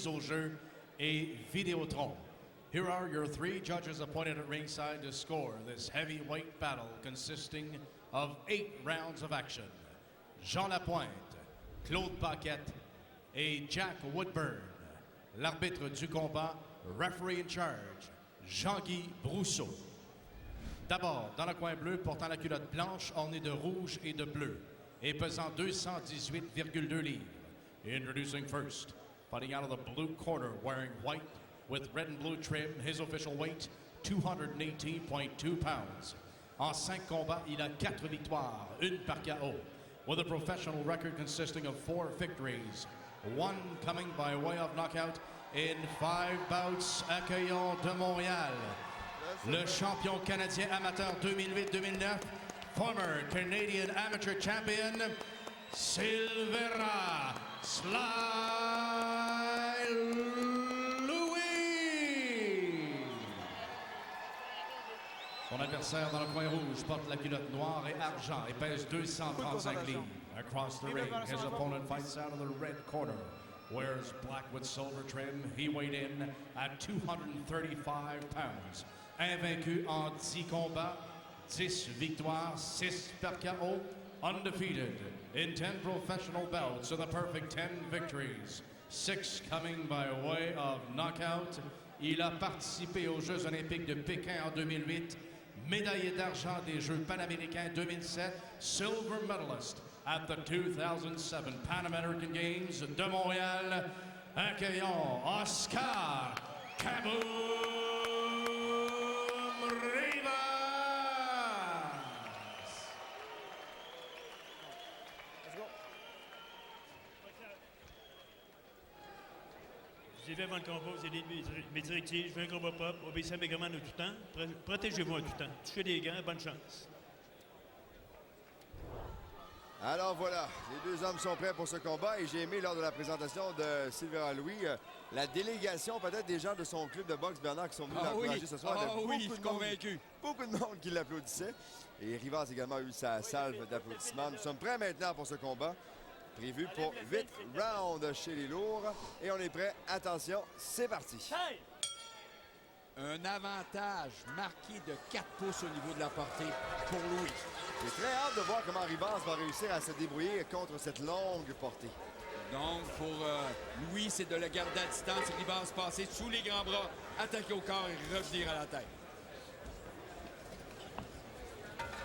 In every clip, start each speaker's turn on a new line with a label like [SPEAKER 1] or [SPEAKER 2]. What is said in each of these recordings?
[SPEAKER 1] Mise au jeu et Vidéotron. Here are your three judges appointed at ringside to score this heavyweight battle consisting of 8 rounds of action. Jean Lapointe, Claude Paquette et Jack Woodburn. L'arbitre du combat, referee in charge, Jean-Guy Brousseau. D'abord, dans le coin bleu, portant la culotte blanche ornée de rouge et de bleu et pesant 218,2 livres. Introducing first, fighting out of the blue corner, wearing white with red and blue trim, his official weight, 218.2 pounds. En 5 combats, il a 4 victoires, une par KO, with a professional record consisting of 4 victories, 1 coming by way of knockout in 5 bouts. Accueillons de Montréal, le champion canadien amateur 2008-2009, former Canadian amateur champion, Silvera Sly Louis. Son adversaire dans le coin rouge porte la culotte noire et argent et pèse 235 livres. Across the ring, his opponent fights out of the red corner. Wears black with silver trim. He weighed in at 235 pounds. Invaincu en 10 combats, 10 victoires, 6 par KO. Undefeated in 10 professional bouts with a perfect 10 victories, 6 coming by way of knockout. Il a participé aux Jeux olympiques de Pékin en 2008, médaillé d'argent des Jeux panaméricains 2007, silver medalist at the 2007 Pan American Games de Montréal. Accueillons Oscar Kaboom Rivas.
[SPEAKER 2] Je vous ai fait avant le combat, vous avez mes directives, je veux un combat propre, obéissez à mes commandes en tout temps, protégez-vous en tout temps, touchez des gants, bonne chance.
[SPEAKER 3] Alors voilà, les deux hommes sont prêts pour ce combat et j'ai aimé lors de la présentation de Silvera Louis la délégation peut-être des gens de son club de boxe Bernard qui sont venus l'encourager ce soir.
[SPEAKER 4] Oui, je suis convaincu.
[SPEAKER 3] Beaucoup de monde qui l'applaudissait et Rivas également a eu sa salve d'applaudissements. Nous sommes prêts maintenant pour ce combat. Prévu pour 8 rounds chez les lourds. Et on est prêt. Attention, c'est parti.
[SPEAKER 4] Hey! Un avantage marqué de 4 pouces au niveau de la portée pour Louis.
[SPEAKER 3] J'ai très hâte de voir comment Rivas va réussir à se débrouiller contre cette longue portée.
[SPEAKER 4] Donc, pour Louis, c'est de le garder à distance. Rivas passer sous les grands bras, attaquer au corps et revenir à la tête.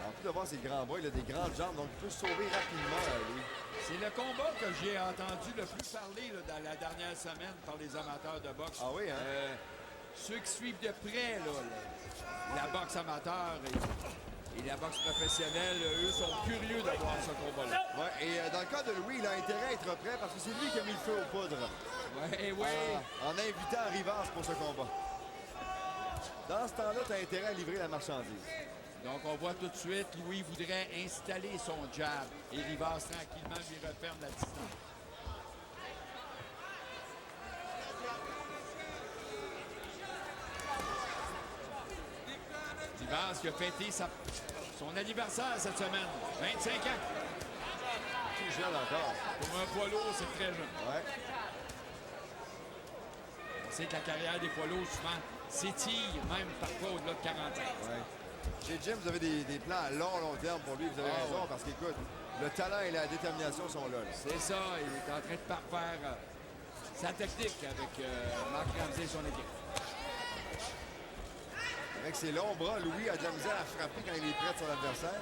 [SPEAKER 3] En plus de voir ses grands bras, il a des grandes jambes, donc il peut sauver rapidement, Louis.
[SPEAKER 4] C'est le combat que j'ai entendu le plus parler là, dans la dernière semaine par les amateurs de boxe.
[SPEAKER 3] Ah oui, hein?
[SPEAKER 4] Ceux qui suivent de près là, la boxe amateur et la boxe professionnelle, eux sont curieux de voir ce combat-là.
[SPEAKER 3] Ouais, et dans le cas de Louis, il a intérêt à être prêt parce que c'est lui qui a mis le feu aux poudres.
[SPEAKER 4] Oui.
[SPEAKER 3] En invitant Rivas pour ce combat. Dans ce temps-là, tu as intérêt à livrer la marchandise.
[SPEAKER 4] Donc, on voit tout de suite, Louis voudrait installer son jab et Rivas tranquillement lui referme la distance. Rivas qui a fêté son anniversaire cette semaine, 25 ans.
[SPEAKER 3] Tout jeune encore.
[SPEAKER 4] Pour un poids lourd, c'est très jeune.
[SPEAKER 3] Ouais.
[SPEAKER 4] On sait que la carrière des poids lourds, souvent, s'étire même parfois au-delà de 40 ans.
[SPEAKER 3] Ouais. Chez Jim, vous avez des plans à long terme pour lui. Vous avez raison, parce qu'écoute, le talent et la détermination sont là.
[SPEAKER 4] C'est ça. Il est en train de parfaire sa technique avec Marc Ramsey et son équipe.
[SPEAKER 3] Avec ses longs bras, Louis a de la misère à frapper quand il est près de son adversaire.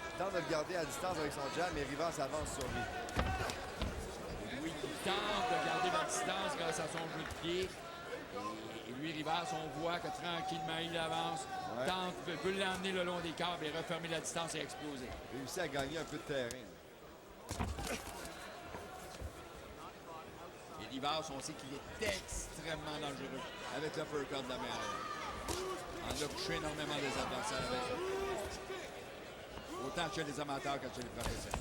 [SPEAKER 3] Il tente de le garder à distance avec son jab, mais Rivas avance sur lui.
[SPEAKER 4] Louis qui tente de garder la distance grâce à son jeu de pied. Et lui, Rivas, on voit que tranquillement, il avance, tente, peut l'emmener le long des câbles et refermer la distance et exploser.
[SPEAKER 3] Il réussit à gagner un peu de terrain.
[SPEAKER 4] Et Rivas, on sait qu'il est extrêmement dangereux avec l'uppercut de la main. On a couché énormément des adversaires avec eux. Autant chez les amateurs que chez les professionnels.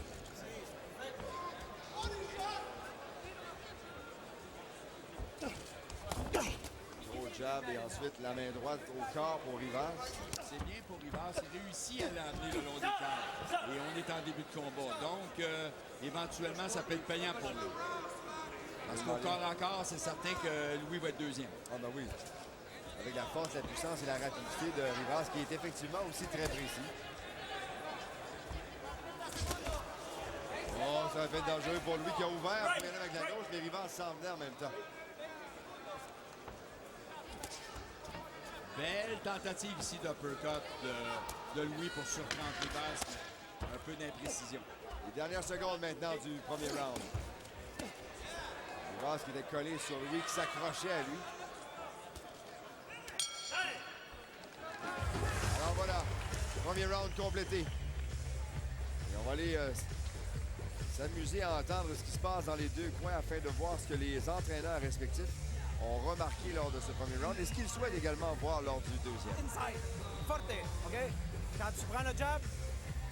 [SPEAKER 3] Gros jab et ensuite la main droite au corps pour Rivas.
[SPEAKER 4] C'est bien pour Rivas. Il réussit à l'amener le long des câbles. Et on est en début de combat. Donc, éventuellement, ça peut être payant pour lui. Parce qu'au corps à corps, c'est certain que Louis va être deuxième.
[SPEAKER 3] Ah ben oui. Avec la force, la puissance et la rapidité de Rivas, qui est effectivement aussi très précis. Oh, ça va être dangereux pour lui qui a ouvert pour y aller avec la gauche, mais Rivas s'en venait en même temps.
[SPEAKER 4] Belle tentative ici d'uppercut de Louis pour surprendre Rivas. Un peu d'imprécision.
[SPEAKER 3] Les dernières secondes maintenant du premier round. Rivas qui était collé sur Louis, qui s'accrochait à lui. Alors voilà, premier round complété. Et on va aller s'amuser à entendre ce qui se passe dans les deux coins afin de voir ce que les entraîneurs respectifs ont remarqué lors de ce premier round et ce qu'ils souhaitent également voir lors du deuxième.
[SPEAKER 5] Inside, forte, OK? Quand tu prends le jab,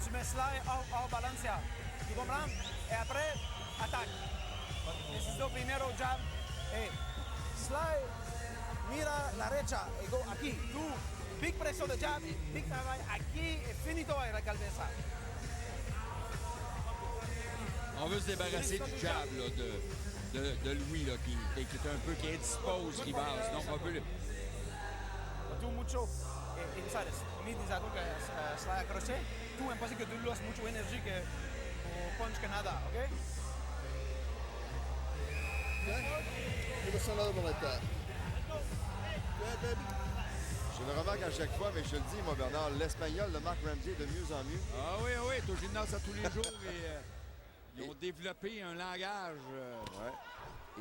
[SPEAKER 5] tu mets slide hors balancia. Tu comprends? Et après, attaque. Necesito primero jab. Hey, slide, mira la derecha y go aquí. Tú, big presión de jab, big travail aquí et finito avec la cabeza.
[SPEAKER 4] On veut se débarrasser du jab là, de Louis là, qui est un peu qui indispose Rivas. Donc on veut le...
[SPEAKER 5] Tú mucho inside. Ni desatu que slide crochet. Tú me parece que tú lo haces mucho energía que punch que nada, OK?
[SPEAKER 6] Give us another one like that. Go ahead, baby.
[SPEAKER 3] Je le remarque à chaque fois, mais je le dis, moi, Bernard, l'espagnol de Mark Ramsey est de mieux en mieux.
[SPEAKER 4] Ah oui, oui, tu es au gymnase à tous les jours et ils ont développé un langage,
[SPEAKER 3] Ouais.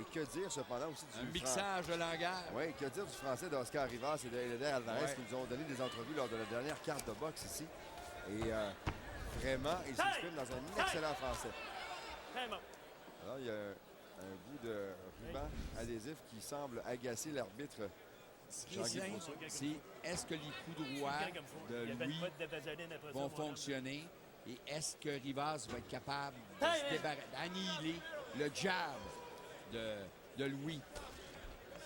[SPEAKER 3] Et que dire, cependant, aussi du
[SPEAKER 4] un mixage de langage.
[SPEAKER 3] Oui, que dire du français d'Oscar Rivas et d'Eder Alvarez
[SPEAKER 4] Ouais.
[SPEAKER 3] qui nous ont donné des entrevues lors de la dernière carte de boxe ici. Et vraiment, ils s'expriment dans un excellent français. Alors, il y a un bout de ruban adhésif qui semble agacer l'arbitre.
[SPEAKER 4] Ce qui est simple, c'est est-ce que les coups droits de Louis vont fonctionner et est-ce que Rivas va être capable d'annihiler le jab de Louis.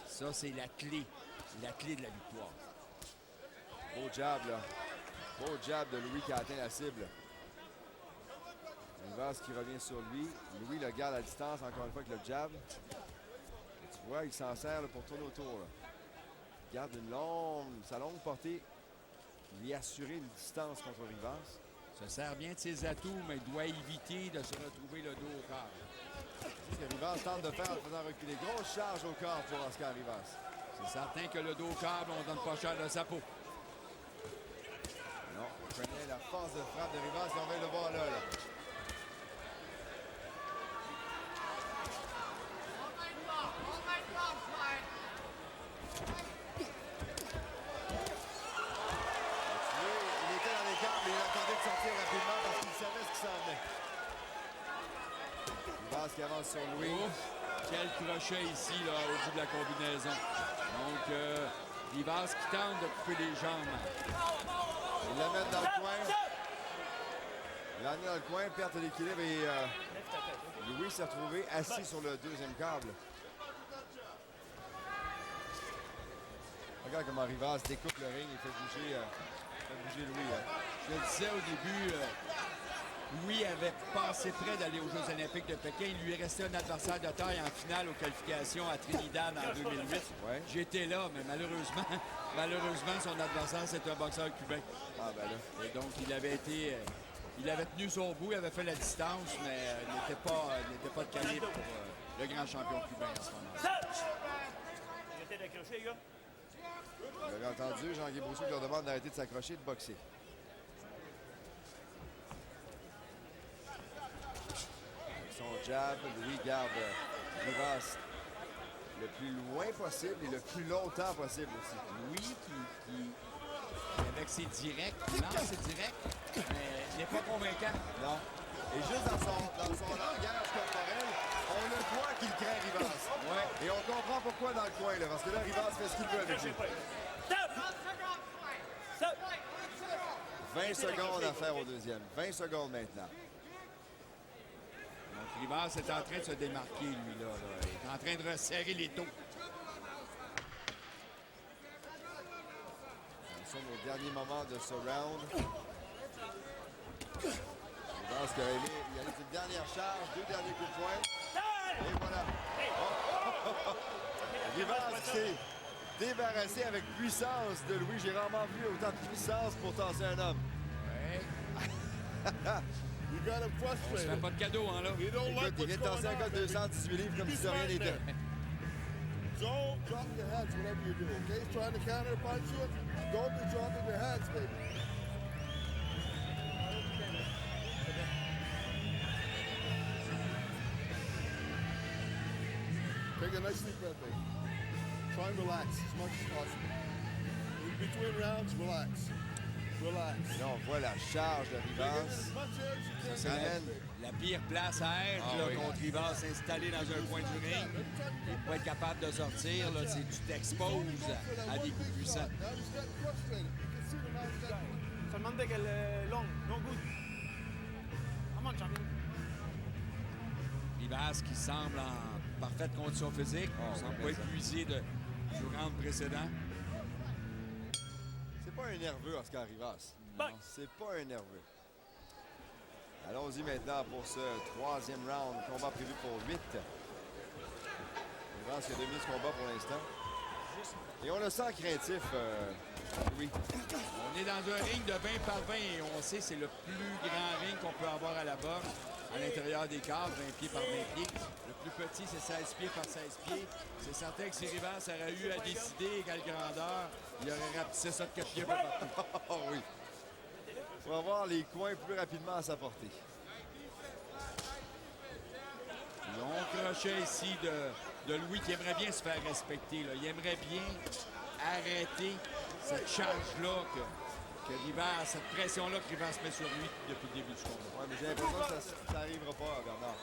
[SPEAKER 4] Ça, c'est la clé de la victoire.
[SPEAKER 3] Beau jab, là. Beau jab de Louis qui a atteint la cible. Rivas qui revient sur lui. Louis le garde à distance, encore une fois, avec le jab. Et tu vois, il s'en sert là, pour tourner autour. Là. Il garde sa longue portée. Lui assurer une distance contre Rivas.
[SPEAKER 4] Se sert bien de ses atouts, mais il doit éviter de se retrouver le dos au corps.
[SPEAKER 3] C'est ce que Rivas tente de faire en faisant reculer. Grosse charge au corps pour Oscar Rivas.
[SPEAKER 4] C'est certain que le dos au câble, on donne pas cher de sa peau.
[SPEAKER 3] Non, on connaît la force de frappe de Rivas et on va le voir là. Il était dans les câbles et il attendait de sortir rapidement parce qu'il savait ce qui s'en venait. Rivas qui avance sur Louis.
[SPEAKER 4] Ouf, quel crochet ici, là, au bout de la combinaison. Donc, Rivas qui tente de couper les jambes.
[SPEAKER 3] Il l'amène dans le coin. Il l'amène dans le coin, perte d'équilibre et Louis s'est retrouvé assis sur le deuxième câble. Regarde comment Rivas découpe le ring et fait bouger Louis. Hein.
[SPEAKER 4] Je le disais au début, Louis avait passé près d'aller aux Jeux olympiques de Pékin. Il lui restait un adversaire de taille en finale aux qualifications à Trinidad en 2008.
[SPEAKER 3] Ouais.
[SPEAKER 4] J'étais là, mais malheureusement, son adversaire, c'est un boxeur cubain.
[SPEAKER 3] Ah ben là.
[SPEAKER 4] Et donc, il avait tenu son bout, il avait fait la distance, mais n'était pas de calibre pour le grand champion cubain à ce moment-là.
[SPEAKER 2] Arrêtez d'accrocher, les gars.
[SPEAKER 3] Vous avez entendu Jean-Guy Brousseau qui leur demande d'arrêter de s'accrocher et de boxer. Avec son jab, Louis garde Rivas le plus loin possible et le plus longtemps possible aussi.
[SPEAKER 4] Louis qui avec ses directs, lance ses directs, mais n'est pas convaincant.
[SPEAKER 3] Non. Et juste dans son langage corporel, on le voit qu'il craint Rivas. Ouais. Et on comprend pourquoi dans le coin, là, parce que là, Rivas fait ce qu'il veut avec lui. 20 secondes à faire au deuxième. 20 secondes maintenant.
[SPEAKER 4] Donc, Rivas est en train de se démarquer, lui, là. Il est en train de resserrer les taux.
[SPEAKER 3] Nous sommes au dernier moment de ce round. Rivas qui aurait aimé y aller une dernière charge, deux derniers coups de poing. Et voilà. Oh, Rivas qui s'est débarrassé avec puissance de Louis. J'ai rarement vu autant de puissance pour tasser un homme.
[SPEAKER 4] Ouais.
[SPEAKER 6] You got him
[SPEAKER 4] On se fait
[SPEAKER 6] frustrated.
[SPEAKER 4] pas de cadeau, hein, là.
[SPEAKER 6] You don't
[SPEAKER 3] Écoute,
[SPEAKER 6] like
[SPEAKER 3] il vient
[SPEAKER 6] what's
[SPEAKER 3] de tasser un
[SPEAKER 6] going
[SPEAKER 3] gars
[SPEAKER 6] on,
[SPEAKER 3] de
[SPEAKER 6] baby.
[SPEAKER 3] 218 livres comme si de rien n'était.
[SPEAKER 6] Don't drop your hands whenever you do, okay? He's trying to counter punch you. Don't be dropping your hands, baby. Take a nice deep breath, baby. Try and relax as much as possible. In between rounds, relax. Relax.
[SPEAKER 3] Là, on voit la charge de
[SPEAKER 6] Take in
[SPEAKER 3] Rivas.
[SPEAKER 6] as much air as you can.
[SPEAKER 3] Ça amène.
[SPEAKER 4] La pire place à être
[SPEAKER 3] Ah
[SPEAKER 4] là,
[SPEAKER 3] oui.
[SPEAKER 4] contre Rivas, s'installer dans un coin du ring et pas être capable de sortir, là, c'est tu t'exposes à des coups puissants.
[SPEAKER 6] Now he's getting frustrated. You can see the now he's getting
[SPEAKER 5] Solamente que el long, no good. Come on, champion.
[SPEAKER 4] Rivas qui semble en parfaite condition physique,
[SPEAKER 3] Oh,
[SPEAKER 4] semble
[SPEAKER 3] oui,
[SPEAKER 4] pas
[SPEAKER 3] mais ça.
[SPEAKER 4] épuisé du round précédent.
[SPEAKER 3] C'est pas un nerveux, Oscar Rivas.
[SPEAKER 4] Non.
[SPEAKER 3] C'est pas un nerveux. Allons-y maintenant pour ce troisième round. Combat prévu pour 8. Rivas qui a dominé ce combat pour l'instant. Et on le sent craintif, oui.
[SPEAKER 4] On est dans un ring de 20 par 20 et on sait que c'est le plus grand ring qu'on peut avoir à la boxe. À l'intérieur des cadres, 20 pieds par 20 pieds. Le plus petit, c'est 16 pieds par 16 pieds. C'est certain que si Rivas aurait eu à décider quelle grandeur, il aurait rapetissé ça de 4 pieds un peu partout.
[SPEAKER 3] Oh oui. On va voir les coins plus rapidement à sa portée.
[SPEAKER 4] Long crochet ici de Louis qui aimerait bien se faire respecter, là. Il aimerait bien arrêter cette charge-là que Rivas, cette pression-là que Rivas met sur lui depuis le début du combat.
[SPEAKER 3] Ouais, mais j'ai l'impression que ça n'arrivera pas, Bernard.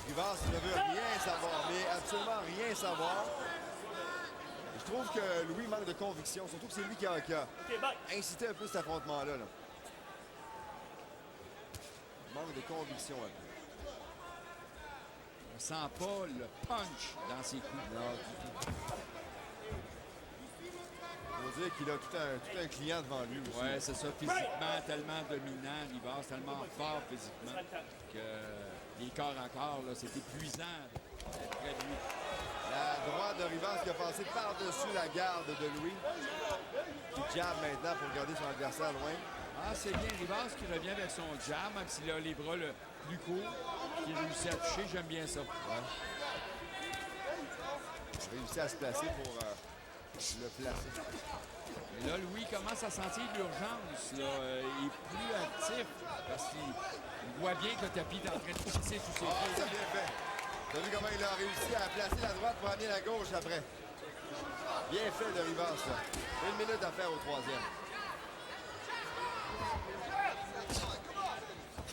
[SPEAKER 3] Rivas ne veut rien savoir, mais absolument rien savoir. Je trouve que Louis manque de conviction, surtout que c'est lui qui a incité un peu cet affrontement-là. Là. Il manque de conviction un peu.
[SPEAKER 4] On sent pas le punch dans ses coups.
[SPEAKER 3] Non, du tout. Il faut dire qu'il a tout un client devant lui aussi.
[SPEAKER 4] Ouais, c'est ça, physiquement, tellement dominant, Rivas, tellement fort physiquement que les corps à corps, là, c'est épuisant d'être près de lui.
[SPEAKER 3] La droite de Rivas qui a passé par-dessus la garde de Louis. Qui jab maintenant pour garder son adversaire loin.
[SPEAKER 4] Ah, c'est bien Rivas qui revient avec son jab, même s'il a les bras le plus courts, qui réussit à toucher, j'aime bien ça.
[SPEAKER 3] Ouais. Il a réussi à se placer pour le placer.
[SPEAKER 4] Mais là, Louis commence à sentir l'urgence. Là. Il est plus actif parce qu'il voit bien que le tapis est en train de pisser sous ses
[SPEAKER 3] Oh,
[SPEAKER 4] pieds.
[SPEAKER 3] c'est bien fait. T'as vu comment il a réussi à placer la droite pour amener la gauche après. Bien fait de Rivas, là. 1 minute à faire au troisième.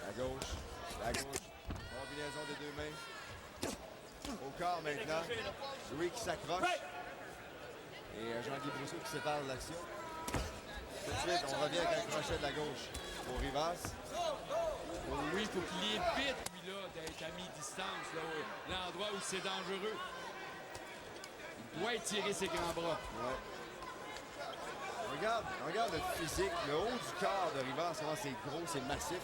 [SPEAKER 3] La gauche. La gauche. Combinaison des deux mains. Au corps maintenant. Louis qui s'accroche. Et Jean-Guy Brousseau qui sépare de l'action. Tout de suite, on revient avec un crochet de la gauche pour Rivas.
[SPEAKER 4] Pour Louis, il faut qu'il évite, lui-là, d'être à mi-distance, là, l'endroit où c'est dangereux. Il doit étirer ses grands bras.
[SPEAKER 3] Ouais. Regarde le physique, le haut du corps de Rivas, vraiment, c'est gros, c'est massif.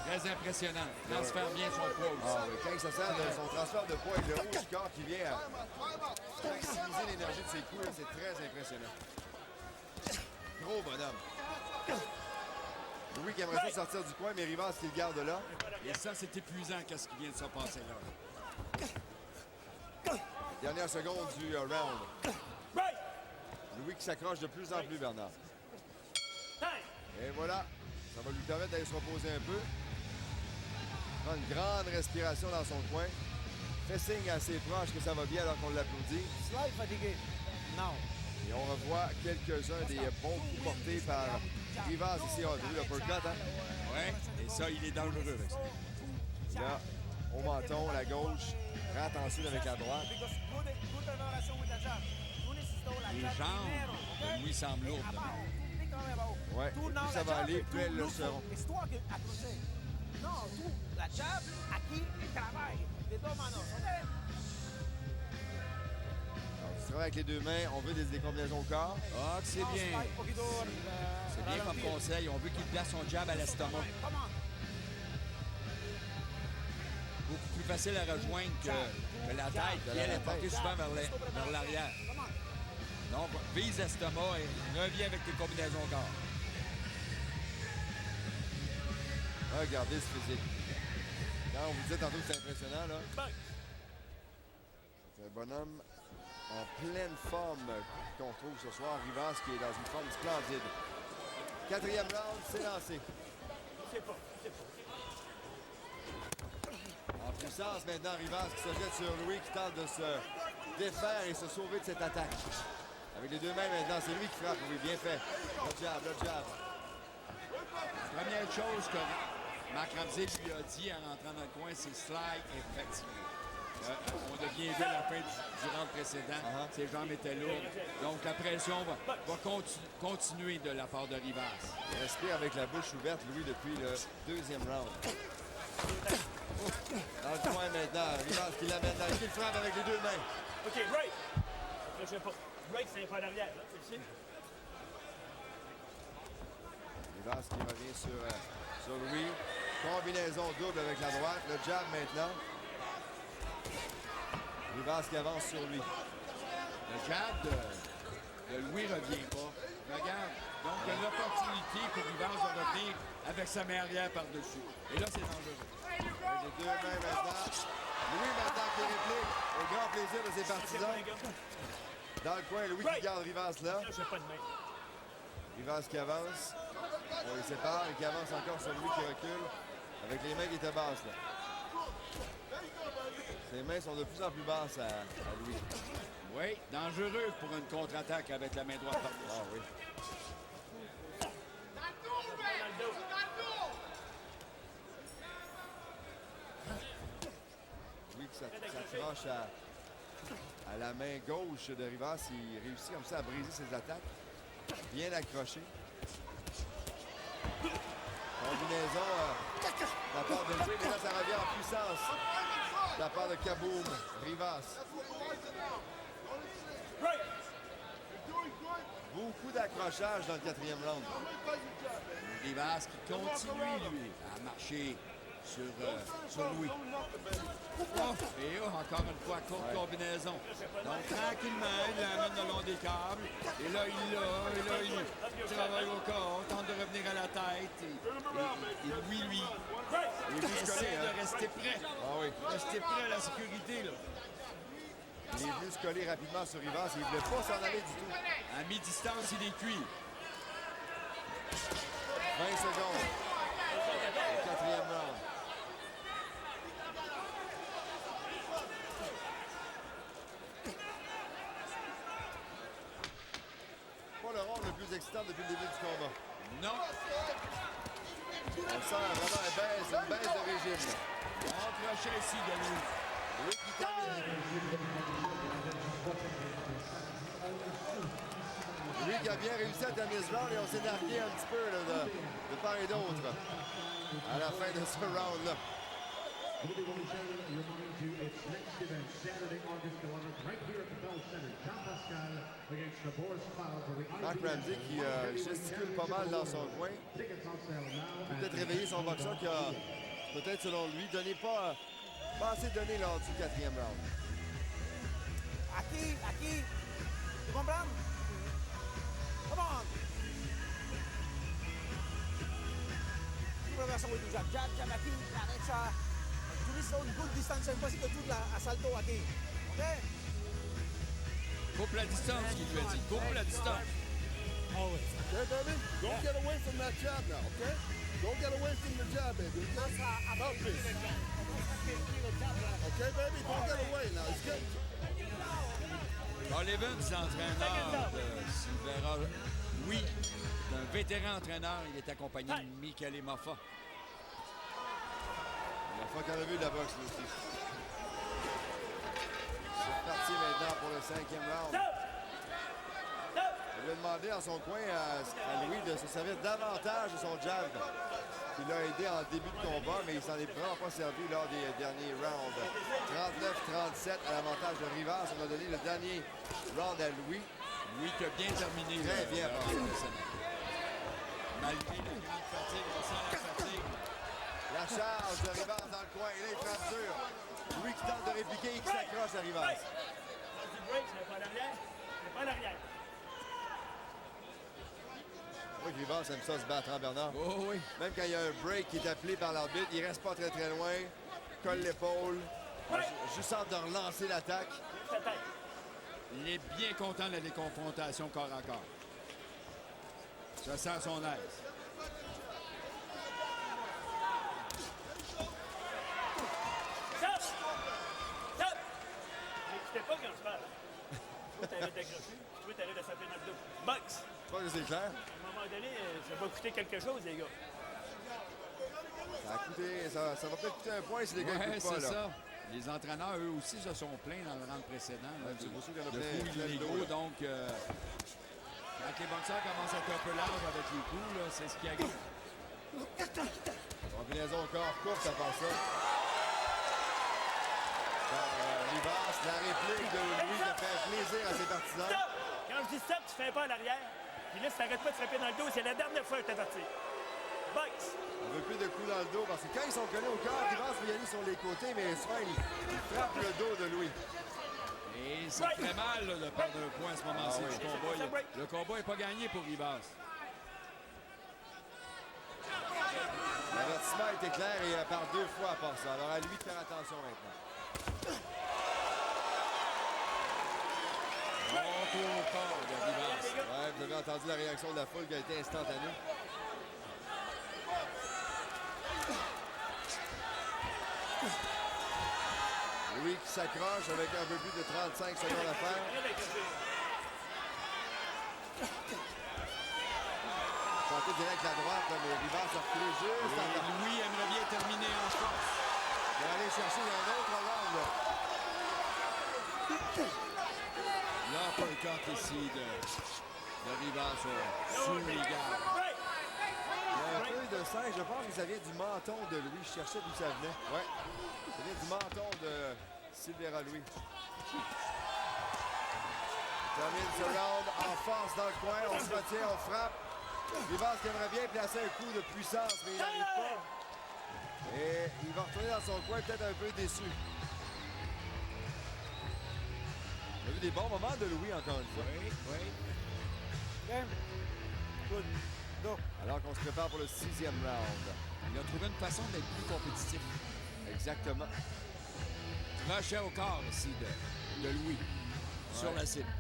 [SPEAKER 4] Très impressionnant. Transfère bien son poids aussi.
[SPEAKER 3] Ah, oui, quand il se sert de son transfert de poids et le haut du corps qui vient à maximiser l'énergie de ses coups, là, c'est très impressionnant. Gros bonhomme. Louis qui aimerait ça sortir du coin, mais Rivas qui le garde là.
[SPEAKER 4] Et ça, c'est épuisant, qu'est-ce qui vient de se passer là.
[SPEAKER 3] Dernière seconde du round. Louis qui s'accroche de plus en plus, Bernard. Et voilà, ça va lui permettre d'aller se reposer un peu. Prendre une grande respiration dans son coin. Fait signe à ses proches que ça va bien alors qu'on l'applaudit.
[SPEAKER 5] Slight fatigue. Now.
[SPEAKER 3] Et on revoit quelques-uns des bons coups portés par Rivas ici. On a vu l'uppercut, hein?
[SPEAKER 4] Ouais, et ça, il est dangereux avec ça.
[SPEAKER 3] Là, au menton, la gauche. Rentre ensuite avec la droite.
[SPEAKER 5] Because good preparation with the jab. You necesito la
[SPEAKER 4] Les
[SPEAKER 5] jab
[SPEAKER 4] jambes
[SPEAKER 5] primero,
[SPEAKER 4] de
[SPEAKER 5] okay?
[SPEAKER 4] Louis semblent lourdes.
[SPEAKER 5] Abajo. Pícame abajo.
[SPEAKER 3] Ouais,
[SPEAKER 5] Tú
[SPEAKER 3] et
[SPEAKER 5] now
[SPEAKER 3] plus ça
[SPEAKER 5] la
[SPEAKER 3] va
[SPEAKER 5] jab,
[SPEAKER 3] aller,
[SPEAKER 5] tú
[SPEAKER 3] plus elles le
[SPEAKER 5] look for-
[SPEAKER 3] seront.
[SPEAKER 5] Es tú a que crucer. No, tú, la jab aquí trabaje. De dos manos, ok?
[SPEAKER 3] Alors, tu travailles avec les deux mains. On veut des combinaisons au corps.
[SPEAKER 4] Ah, que c'est
[SPEAKER 5] No,
[SPEAKER 4] bien.
[SPEAKER 5] slide, poquito,
[SPEAKER 4] C'est bien comme
[SPEAKER 5] ralentir.
[SPEAKER 4] conseil. On veut qu'il place son jab à l'estomac.
[SPEAKER 5] Come on.
[SPEAKER 4] Beaucoup plus facile à rejoindre que la tête, qui elle est portée souvent vers l'arrière. Donc, vise l'estomac et revient avec tes combinaisons corps.
[SPEAKER 3] Regardez ce physique. Quand on vous disait tantôt que c'est impressionnant, là. C'est un bonhomme en pleine forme qu'on trouve ce soir. Rivas qui est dans une forme splendide. 4e round, c'est lancé. En puissance maintenant, Rivas qui se jette sur Louis, qui tente de se défaire et se sauver de cette attaque. Avec les deux mains maintenant, c'est lui qui frappe. Oui, bien fait. Le jab, le jab.
[SPEAKER 4] La première chose que Marc Ramsey lui a dit en rentrant dans le coin, c'est slide et fatigué. On a bien vu à la fin du round précédent, ses jambes étaient lourdes. Donc la pression va continuer de la part de Rivas.
[SPEAKER 3] Il respire avec la bouche ouverte, Louis, depuis le 2e round. Dans le coin maintenant, Rivas qui l'amène dans le frappe avec les deux mains.
[SPEAKER 2] OK, right. Là, je sais pas. Right, c'est pas l'arrière, là, c'est ici.
[SPEAKER 3] Rivas qui revient sur Louis. Combinaison double avec la droite. Le jab maintenant. Rivas qui avance sur lui.
[SPEAKER 4] Le jab de Louis ne revient pas. Regarde. Donc, il y a l'opportunité pour Rivas de revenir avec sa main arrière par-dessus. Et là, c'est dangereux.
[SPEAKER 3] Avec les deux mains maintenant. Louis maintenant qui réplique au grand plaisir de ses partisans. Dans le coin, Louis qui garde Rivas là.
[SPEAKER 2] Là, j'ai pas de main.
[SPEAKER 3] Rivas qui avance. On les sépare et qui avance encore sur Louis qui recule. Avec les mains qui étaient basses là. Ses mains sont de plus en plus basses à Louis.
[SPEAKER 4] Oui, dangereux pour une contre-attaque avec la main droite par-dessus.
[SPEAKER 3] Ah oui. Louis qui s'accroche à la main gauche de Rivas. Il réussit comme ça à briser ses attaques. Bien accroché. Combinaison de la part de Louis, mais là ça revient en puissance. De la part de Kaboom, Rivas. Beaucoup d'accrochage dans le 4e round.
[SPEAKER 4] Rivas qui continue, lui, à marcher sur Louis. Et encore une fois, courte combinaison. Donc, tranquillement, il l'amène le long des câbles. Et là, il travaille au corps, tente de revenir à la tête. Et lui essaie de rester prêt.
[SPEAKER 3] Ah oui.
[SPEAKER 4] Rester prêt à la sécurité, là.
[SPEAKER 3] Il est venu se coller rapidement sur Rivas. Il ne voulait pas s'en aller du tout.
[SPEAKER 4] À mi-distance, il est cuit.
[SPEAKER 3] 20 secondes. Le 4e round. Pas le round le plus excitant depuis le début du combat.
[SPEAKER 4] Non.
[SPEAKER 3] On sent vraiment une baisse de régime.
[SPEAKER 4] On crochet ici de Louis.
[SPEAKER 3] Louis qui termine. Louis qui a bien réussi à terminer ce round et on s'est nargué un petit peu là, de part et d'autre à la fin de ce round-là. Marc Ramsey qui gesticule pas mal dans son coin. Peut-être réveiller son boxeur qui a, peut-être selon lui, pas assez donné lors du 4e round.
[SPEAKER 5] Aquí. Tu comprends? Come on! Tu progresas with tu jab, jab aquí, la derecha. Utiliza un good distance, impossible que tu la asalto aquí. ¿Ok?
[SPEAKER 4] Coupe la distance, qu'il lui a dit. Coupe la distance.
[SPEAKER 6] Okay, baby? Don't get away from that jab now, okay? Don't get away from the jab, baby. Okay? Help me. Okay, baby? Don't get away now. It's good.
[SPEAKER 4] Carl Evans, l'entraîneur de Silveira, oui, d'un vétéran entraîneur, il est accompagné de Michele Moffa.
[SPEAKER 3] Moffa qu'on a vu de la boxe, lui aussi. C'est parti maintenant pour le 5e round. Il a demandé en son coin à Louis de se servir davantage de son jab. Il l'a aidé en début de combat, mais il s'en est vraiment pas servi lors des derniers rounds. 39-37 à l'avantage de Rivas. On a donné le dernier round à Louis.
[SPEAKER 4] Louis qui a bien terminé.
[SPEAKER 3] Très bien.
[SPEAKER 4] Malgré la grande fatigue, on sent la fatigue.
[SPEAKER 3] La charge de Rivas dans le coin. Et là, il frappe dur. Louis qui tente de répliquer et qui s'accroche à Rivas.
[SPEAKER 2] Quand tu break, je vais pas en arrière. Je vais pas en arrière.
[SPEAKER 3] Oui, Rivas aime ça se battre, hein, Bernard?
[SPEAKER 4] Oh oui.
[SPEAKER 3] Même quand il y a un break qui est appelé par l'arbitre, il reste pas très très loin, colle l'épaule, juste hâte de relancer l'attaque.
[SPEAKER 2] Ta tête.
[SPEAKER 4] Il est bien content de les confrontations corps à corps. Ça sent son aise.
[SPEAKER 2] Stop! Stop! J'écoutais pas quand je parle. Je trouvais que t'arrêtes d'accrocher. Je trouvais que t'arrêtes de s'appeler dans le dos. Box!
[SPEAKER 3] Je pense que c'est clair.
[SPEAKER 2] À un moment donné, ça va coûter quelque chose, les gars.
[SPEAKER 3] Ça va peut-être coûter un point si les gars
[SPEAKER 4] Ouais,
[SPEAKER 3] n'écoutent pas.
[SPEAKER 4] c'est
[SPEAKER 3] Là.
[SPEAKER 4] ça. Les entraîneurs, eux aussi, se sont plaints dans le round précédent. Là,
[SPEAKER 3] C'est pour ça qu'il y en a
[SPEAKER 4] de
[SPEAKER 3] plein
[SPEAKER 4] coups
[SPEAKER 3] le
[SPEAKER 4] illégaux.
[SPEAKER 3] dos.
[SPEAKER 4] Donc, quand les boxeurs commencent à être un peu larges avec les coups, là, c'est ce qui arrive.
[SPEAKER 3] Combinaison encore courte à part ça. Rivas, la réplique de Louis qui fait plaisir à ses partisans.
[SPEAKER 2] Stop! Quand je dis stop, tu fais pas en arrière. Puis là, si t'arrêtes pas de frapper dans le dos, c'est la dernière fois que je t'ai averti. Box!
[SPEAKER 3] On veut plus de coups dans le dos parce que quand ils sont collés au corps, Rivas peut y aller sur les côtés, mais souvent il frappe le dos de Louis.
[SPEAKER 4] Et ça fait mal là, de perdre un point à ce moment-ci
[SPEAKER 3] Ah oui.
[SPEAKER 4] du combat. Le combat n'est pas gagné pour Rivas.
[SPEAKER 3] L'avertissement était clair et par 2 fois à part ça. Alors à lui de faire attention maintenant.
[SPEAKER 4] Bon coup au corps de Rivas.
[SPEAKER 3] Ouais, vous avez entendu la réaction de la foule qui a été instantanée. Louis qui s'accroche avec un peu plus de 35 secondes à faire. Tenté direct à droite, là, mais Rivas a reculé juste
[SPEAKER 4] Et
[SPEAKER 3] avant.
[SPEAKER 4] Louis aimerait bien terminer en force.
[SPEAKER 3] Il va aller chercher un autre round.
[SPEAKER 4] L'uppercut ici de Rivas sous les gardes.
[SPEAKER 3] Il y a un peu de sang, je pense que ça vient du menton de Louis. Je cherchais d'où ça venait. Ouais. Ça vient du menton de Silveira Louis. Il termine ce round en force dans le coin. On se retient, on frappe. Rivas qui aimerait bien placer un coup de puissance, mais il n'arrive pas. Et il va retourner dans son coin, peut-être un peu déçu. On a vu des bons moments de Louis, encore une fois.
[SPEAKER 4] Oui, oui.
[SPEAKER 5] Game. Good. Go.
[SPEAKER 3] Alors qu'on se prépare pour le 6e round.
[SPEAKER 4] Il a trouvé une façon d'être plus compétitif.
[SPEAKER 3] Exactement.
[SPEAKER 4] Crochet au corps ici de Louis sur la cible.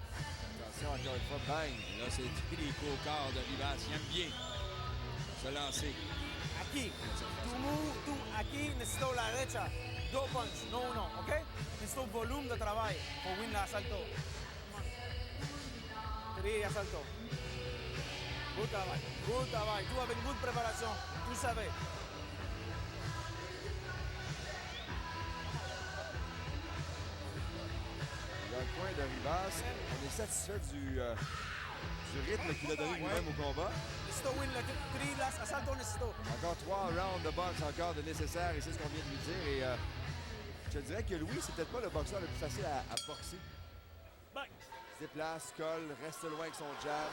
[SPEAKER 3] Attention, encore une fois, bang.
[SPEAKER 4] Et là, c'est les coups au corps de Rivas. Il aime bien se lancer.
[SPEAKER 5] Aquí. Tu move, tu aquí necesito la derecha. 2 punch, no uno, ¿ok? Necesito volumen de trabajo por win la asalto. 3 asalto. Good trabajo, good trabajo. Tú avec good preparación, tú sabes.
[SPEAKER 3] Dans le coin de Rivas, on est satisfait du rythme qu'il a donné lui-même au combat.
[SPEAKER 5] Necesito win la 3 last asalto, necesito.
[SPEAKER 3] Encore 3 rounds de boxe encore de nécessaire et c'est ce qu'on vient de lui dire. Et je te dirais que Louis, c'est peut-être pas le boxeur le plus facile à boxer.
[SPEAKER 2] Box!
[SPEAKER 3] Se déplace, colle, reste loin avec son jab.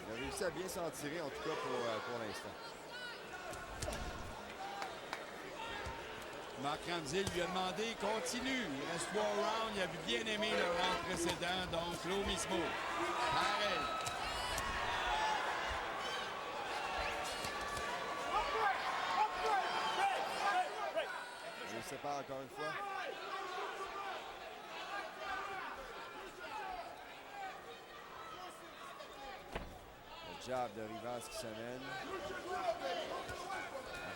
[SPEAKER 3] Il a réussi à bien s'en tirer, en tout cas pour l'instant.
[SPEAKER 4] Marc Ramsey lui a demandé, continue. Il reste 3 rounds. Il avait bien aimé le round précédent, donc lo mismo. Pareil.
[SPEAKER 3] Je le sépare encore une fois. Le jab de Rivas qui s'amène.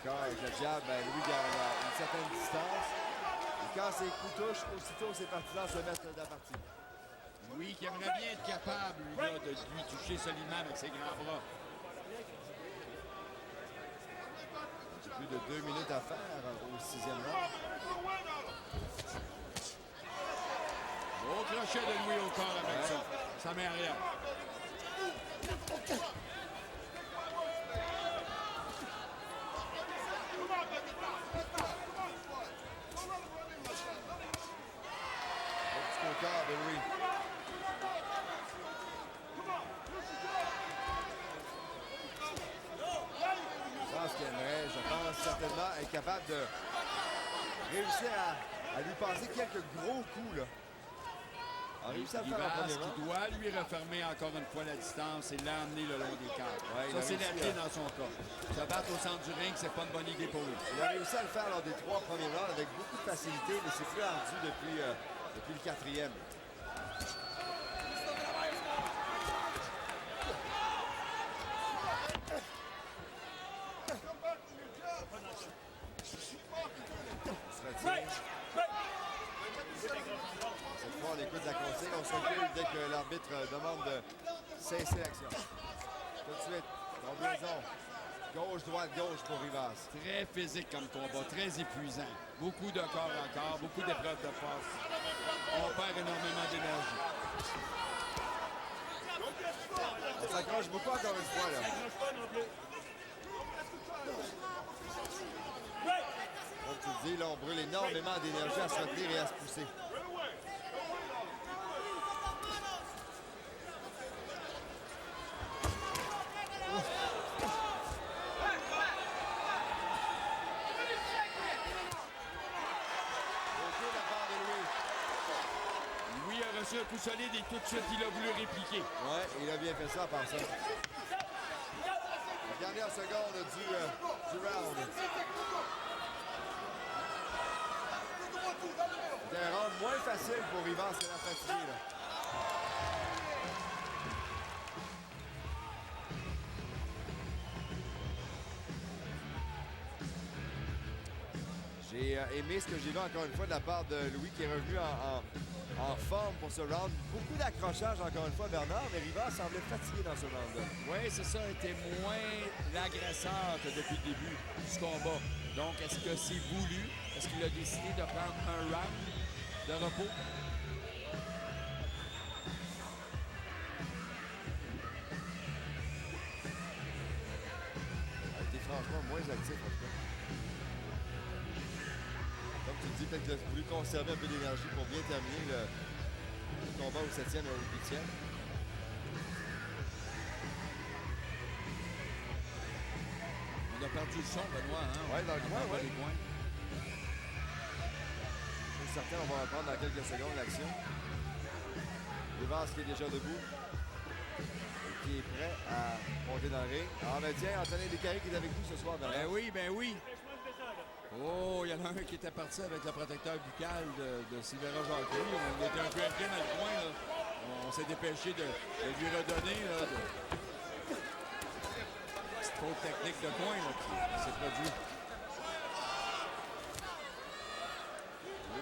[SPEAKER 3] Encore avec le jab, Louis garde une certaine distance. Et quand ses coups touchent, aussitôt ses partisans se mettent de la partie.
[SPEAKER 4] Louis qui aimerait bien être capable, lui, là, de lui toucher solidement avec ses grands bras.
[SPEAKER 3] Plus de 2 minutes à faire au 6e round.
[SPEAKER 4] Au crochet de Louis au corps avec ça. Sa main arrière.
[SPEAKER 3] Au corps de Louis. Je pense qu'il aimerait, certainement être capable de réussir à lui passer quelques gros coups, là. A réussi à le faire en
[SPEAKER 4] Rivas
[SPEAKER 3] premier round.
[SPEAKER 4] qui doit lui refermer encore une fois la distance et l'emmener le long des câbles.
[SPEAKER 3] Ouais, il a
[SPEAKER 4] Ça, c'est la
[SPEAKER 3] réussi,
[SPEAKER 4] clé dans son cas. Se battre au centre du ring, c'est pas une bonne idée pour lui.
[SPEAKER 3] Il a réussi à le faire lors des 3 premiers rounds avec beaucoup de facilité, mais c'est plus ardu depuis le 4e. Cette fois, on écoute la consigne. On se recule dès que l'arbitre demande de cesser l'action. Tout de suite, combinaison. Gauche, droite, gauche pour Rivas.
[SPEAKER 4] Très physique comme combat, très épuisant. Beaucoup de corps à corps, beaucoup d'épreuves de force. On perd énormément d'énergie.
[SPEAKER 3] On s'accroche beaucoup encore une fois, là.
[SPEAKER 2] N'accroche pas non plus.
[SPEAKER 3] Comme tu le dis, là, on brûle énormément d'énergie à se retenir et à se pousser. Ok, la part de Louis.
[SPEAKER 4] Louis a reçu un coup solide et tout de suite, il a voulu répliquer.
[SPEAKER 3] Ouais, il a bien fait ça par ça. La dernière seconde du round. C'était un round moins facile pour Rivas que la fatigué, là. J'ai aimé ce que j'ai vu encore une fois de la part de Louis qui est revenu en forme pour ce round. Beaucoup d'accrochage encore une fois, Bernard, mais Rivas semblait fatigué dans ce round-là.
[SPEAKER 4] Oui, c'est ça, était moins l'agresseur que depuis le début du combat. Donc, est-ce que c'est voulu? Est-ce qu'il a décidé de prendre un round de repos?
[SPEAKER 3] Il a été franchement moins actif en tout cas. Comme tu le dis, peut-être qu'il a voulu conserver un peu d'énergie pour bien terminer le combat au 7e et au 8e.
[SPEAKER 4] On a perdu le son, Benoît, hein?
[SPEAKER 3] Ouais, dans le coin,
[SPEAKER 4] entend
[SPEAKER 3] ouais.
[SPEAKER 4] les coins.
[SPEAKER 3] Je suis certain, on va reprendre dans quelques secondes l'action. Rivas qui est déjà debout. Et qui est prêt à monter dans le ring. Ah ben tiens, Anthony Descaries qui est avec nous ce soir, Bernard.
[SPEAKER 4] Ben oui, ben oui. Oh, il y en a un qui était parti avec le protecteur buccal de Silvera Jacques. On était un peu inquiet dans le coin, là. On s'est dépêché de lui redonner, là. Petite faute technique de coin, là, qui s'est produit.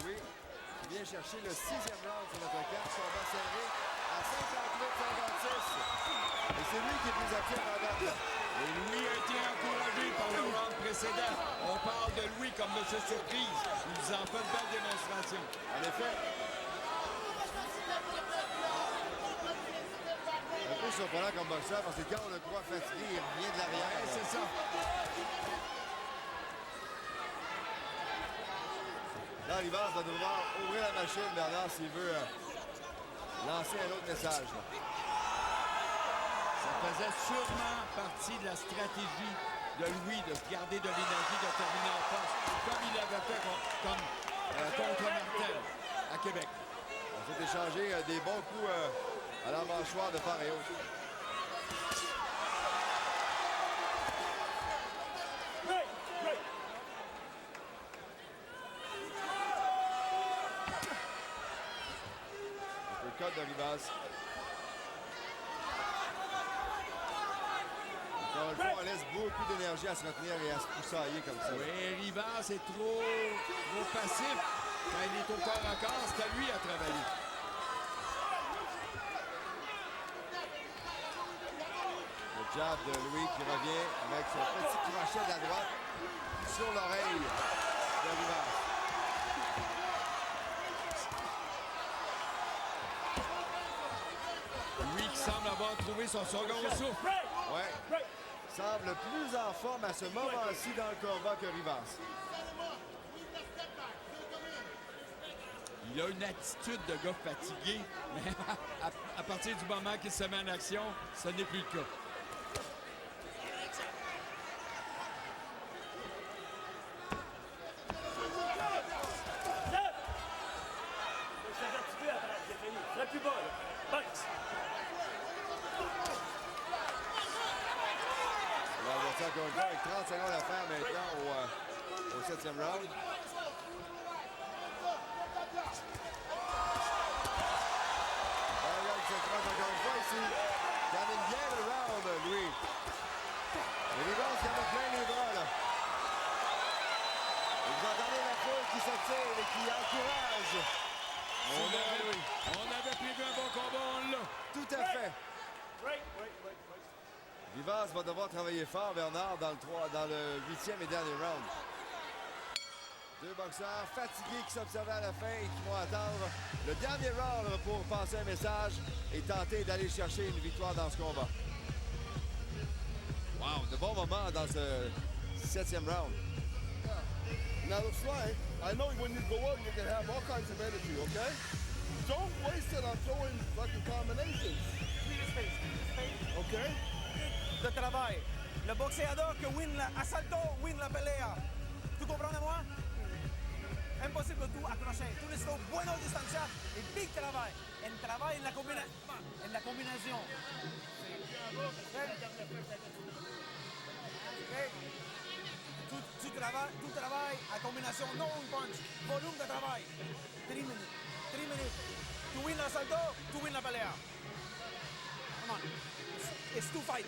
[SPEAKER 3] Louis qui vient chercher le 6e round sur notre carte. Combat serré à 58-56. Et c'est lui qui est plus actif en date.
[SPEAKER 4] Et Louis a été encouragé par le round précédent. On parle de Louis comme monsieur surprise. Il nous en fait une belle démonstration.
[SPEAKER 3] En effet. Un peu surprenant comme boxeur parce que quand on le croit fatigué, il revient de l'arrière.
[SPEAKER 4] Ouais, c'est ça.
[SPEAKER 3] Là, Rivas va devoir ouvrir la machine, Bernard, s'il veut lancer un autre message. Là.
[SPEAKER 4] Ça faisait sûrement partie de la stratégie de Louis de se garder de l'énergie, de terminer en force, comme il avait fait contre Martel à Québec.
[SPEAKER 3] On s'est échangé des bons coups à la mâchoire de part et autre. Le code de Rivas. Encore une fois, on laisse beaucoup d'énergie à se retenir et à se poussailler comme ça.
[SPEAKER 4] Oui, Rivas est trop passif. Quand il est au corps à corps, c'est à lui à travailler.
[SPEAKER 3] Le jab de Louis qui revient avec son petit crochet de la droite sur l'oreille de Rivas.
[SPEAKER 4] Louis qui semble avoir trouvé son second souffle.
[SPEAKER 3] Ouais. Semble plus en forme à ce moment-ci dans le combat que Rivas.
[SPEAKER 4] Il a une attitude de gars fatigué, mais à partir du moment qu'il se met en action, ce n'est plus le cas.
[SPEAKER 2] plus bas, là. Boxe.
[SPEAKER 3] Là, on va faire encore une fois avec 30 secondes à faire maintenant au 7e round. Regarde cette frappe encore une fois ici. Il termine bien le round, lui. Et Rivas qui en a plein les bras, là. Et vous entendez la foule qui se tire et qui encourage.
[SPEAKER 4] On avait prévu un bon combat, on l'a.
[SPEAKER 3] Tout à fait. Rivas va devoir travailler fort, Bernard, dans le 8e et dernier round. Deux boxeurs fatigués qui s'observaient à la fin et qui vont attendre le dernier round pour passer un message et tenter d'aller chercher une victoire dans ce combat. Wow, de bons moments dans ce 7e round.
[SPEAKER 6] Now the fly, I know when you go out, you can have all kinds of energy, okay? Don't waste it on throwing fucking combinations, okay?
[SPEAKER 5] De travail. Le boxeador que win la asalto, win la pelea. Tu comprends de moi? Impossible tú accrocher. Tú necesitas buena distancia y big travail. El trabajo en la combinación. Okay? Tu travailles à combinaison, non un punch. Volume de travail. 3 minutes. 3 minutes. Tu win l'asalto, tu win la pelea. Come on. It's two fight.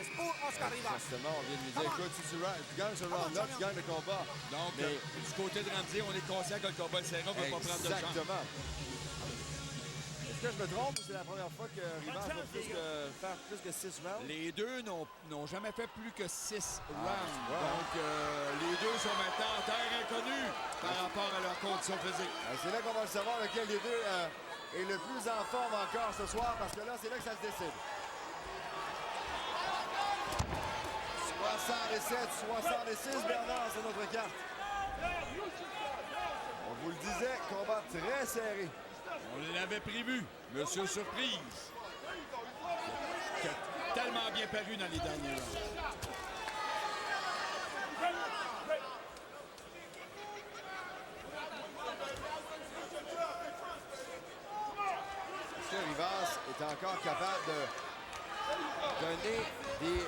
[SPEAKER 5] C'est pour Oscar Rivas.
[SPEAKER 3] Exactement, on vient de lui dire, écoute, si tu gagnes ce round-là, tu gagnes le combat.
[SPEAKER 4] Donc,
[SPEAKER 3] Mais-
[SPEAKER 4] du côté de Ramsey, on est conscient que le combat est serré, on ne va pas prendre de chance.
[SPEAKER 3] Exactement. Est-ce que je me trompe ou c'est la première fois que Rivas va faire plus que 6 rounds?
[SPEAKER 4] Les deux n'ont jamais fait plus que 6 rounds.
[SPEAKER 3] ouais.
[SPEAKER 4] Donc, les deux sont maintenant en terre inconnue par rapport à leur condition physique.
[SPEAKER 3] C'est là qu'on va le savoir lequel des deux est le plus en forme encore ce soir, parce que là, c'est là que ça se décide. 67, 66, Bernard, c'est notre carte. On vous le disait, combat très serré.
[SPEAKER 4] On l'avait prévu. Monsieur Surprise. Qui a tellement bien paru dans les derniers rounds.
[SPEAKER 3] Est-ce que Rivas est encore capable de donner des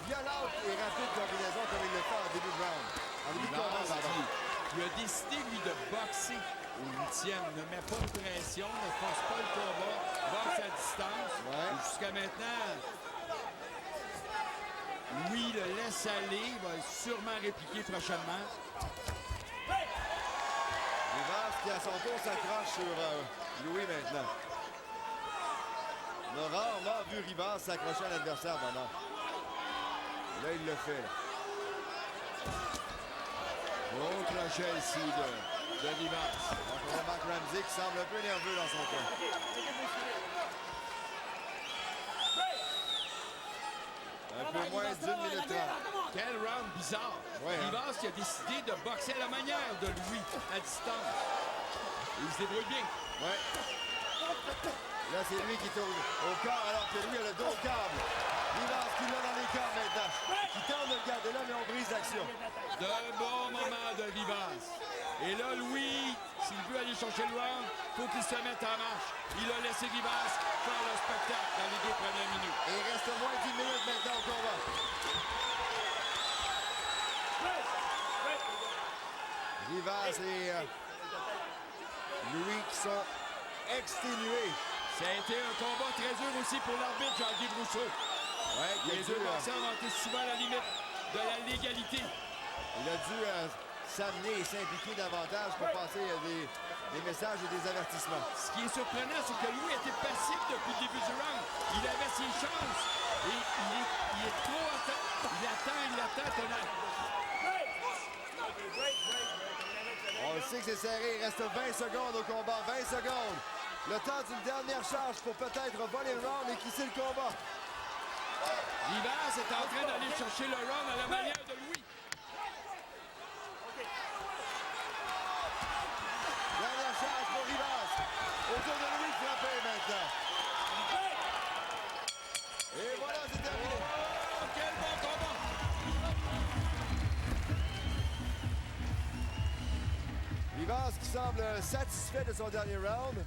[SPEAKER 3] violentes et rapides combinaisons comme il le fait en début de round? En début de combat, pardon.
[SPEAKER 4] Qui a décidé, lui, de boxer au 8e. Ne met pas de pression, ne force pas le combat, boxe à distance.
[SPEAKER 3] Ouais.
[SPEAKER 4] Jusqu'à maintenant, oui, le laisse aller, va sûrement répliquer prochainement.
[SPEAKER 3] Rivas qui, à son tour, s'accroche sur Louis maintenant. On a rarement vu Rivas s'accrocher à l'adversaire maintenant. Là, il le fait. Là.
[SPEAKER 4] Gros crochet ici de Rivas.
[SPEAKER 3] Donc, on a Mark Ramsey qui semble un peu nerveux dans son coin. Un peu moins d'1 minute 30.
[SPEAKER 4] Quel round bizarre.
[SPEAKER 3] Ouais, hein?
[SPEAKER 4] Rivas qui a décidé de boxer à la manière de Louis, à distance. Il se débrouille bien.
[SPEAKER 3] Ouais. Là, c'est lui qui est au corps alors que lui a le dos au câble. Rivas qui l'a dans les corps maintenant. Qui tente de le garder là, mais on brise l'action.
[SPEAKER 4] De bons moments de Rivas. Et là, Louis, s'il veut aller chercher le round, il faut qu'il se mette en marche. Il a laissé Rivas faire le spectacle dans les 2 premières minutes.
[SPEAKER 3] Et il reste moins d'10 minutes maintenant au combat. Rivas et Louis qui sont exténués.
[SPEAKER 4] Ça a été un combat très dur aussi pour l'arbitre Jean-Guy Brousseau.
[SPEAKER 3] Ouais,
[SPEAKER 4] Les deux boxeurs ont été souvent à la limite de la légalité.
[SPEAKER 3] il a dû s'amener et s'impliquer davantage pour passer des messages et des avertissements.
[SPEAKER 4] Ce qui est surprenant, c'est que Louis était passif depuis le début du round. Il avait ses chances. Et il est trop attent. Il attend.
[SPEAKER 3] On le sait que c'est serré. Il reste 20 secondes au combat. 20 secondes. Le temps d'une dernière charge pour peut-être voler le round et qui c'est le combat.
[SPEAKER 4] Rivas est en train d'aller chercher le round à la manière de Louis.
[SPEAKER 3] Dernière charge pour Rivas. Autour de Louis de frapper maintenant. Et voilà, c'est terminé.
[SPEAKER 4] Oh, quel bon combat!
[SPEAKER 3] Rivas qui semble satisfait de son dernier round.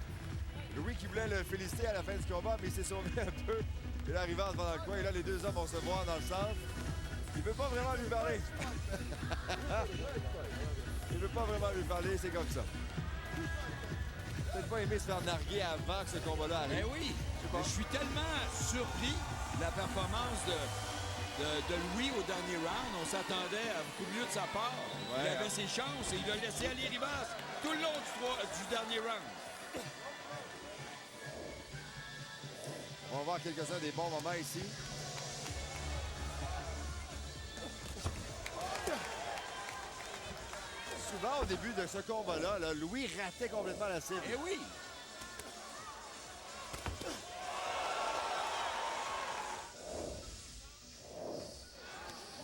[SPEAKER 3] Louis qui voulait le féliciter à la fin du combat, mais il s'est sauvé un peu. Et là, Rivas va dans le coin. Et là, les deux hommes vont se voir dans le centre. Il ne veut pas vraiment lui parler. Il ne veut pas vraiment lui parler, c'est comme ça. Peut-être pas aimé se faire narguer avant que ce combat-là arrive.
[SPEAKER 4] Ben oui, je suis tellement surpris de la performance de Louis au dernier round. On s'attendait à beaucoup mieux de sa part.
[SPEAKER 3] Ouais,
[SPEAKER 4] Il avait ses chances et il a laissé aller Rivas tout le long du dernier round.
[SPEAKER 3] On va voir quelques-uns des bons moments ici. Souvent, au début de ce combat-là, là, Louis ratait complètement la cible.
[SPEAKER 4] Eh oui!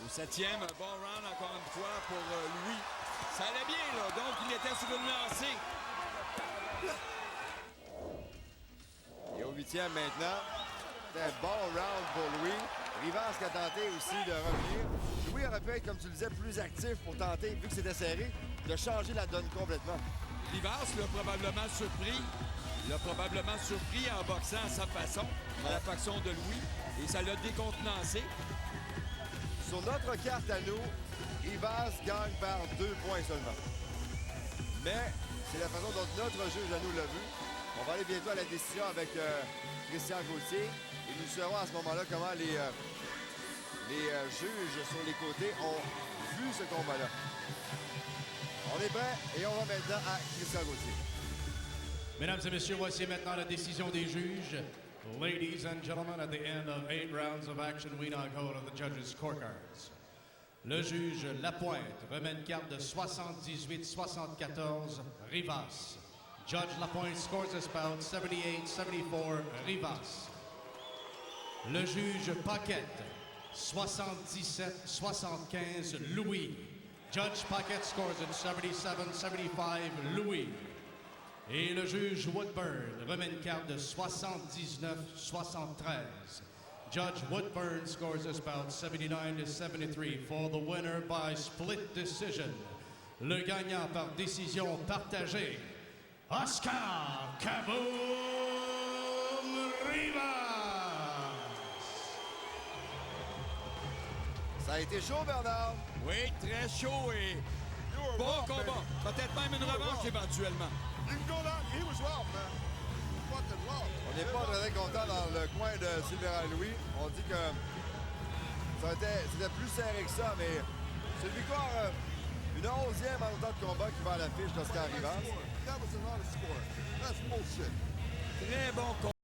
[SPEAKER 4] Au 7e, un bon round encore une fois pour Louis. Ça allait bien, là. Donc, il était sur une lancée.
[SPEAKER 3] Et au 8e maintenant, c'était un bon round pour Louis. Rivas qui a tenté aussi de revenir. Louis aurait pu être, comme tu le disais, plus actif pour tenter, vu que c'était serré, de changer la donne complètement.
[SPEAKER 4] Rivas l'a probablement surpris. Il l'a probablement surpris en boxant à sa façon, à la façon de Louis. Et ça l'a décontenancé.
[SPEAKER 3] Sur notre carte à nous, Rivas gagne par 2 points seulement. Mais c'est la façon dont notre juge à nous l'a vu. On va aller bientôt à la décision avec Christian Gauthier. Et nous saurons à ce moment-là comment les juges sur les côtés ont vu ce combat-là. On est prêt et on va maintenant à Christian Gauthier.
[SPEAKER 1] Mesdames et messieurs, voici maintenant la décision des juges. Ladies and gentlemen, at the end of 8 rounds of action, we now go to the judges' scorecards. Le juge Lapointe remet une carte de 78-74 Rivas. Judge Lapointe scores this bout 78-74 Rivas. Le juge Paquette 77-75 Louis. Judge Paquette scores it 77-75 Louis. Et le juge Woodburn remet une carte de 79-73. Judge Woodburn scores this bout 79-73 for the winner by split decision. Le gagnant par décision partagée, Oscar Kaboom Rivas.
[SPEAKER 3] Ça a été chaud, Bernard.
[SPEAKER 4] Oui, très chaud et bon combat. Peut-être même une revanche éventuellement.
[SPEAKER 6] You can go down. He was rough, man. Fucking rough.
[SPEAKER 3] On n'est pas très content dans le coin de Silvera Louis. On dit que c'était plus serré que ça, mais c'est une victoire, une 11e en temps de combat qui va à l'affiche d'Oscar Rivas.
[SPEAKER 6] That was an honest score. That's bullshit.
[SPEAKER 4] Très bon combat.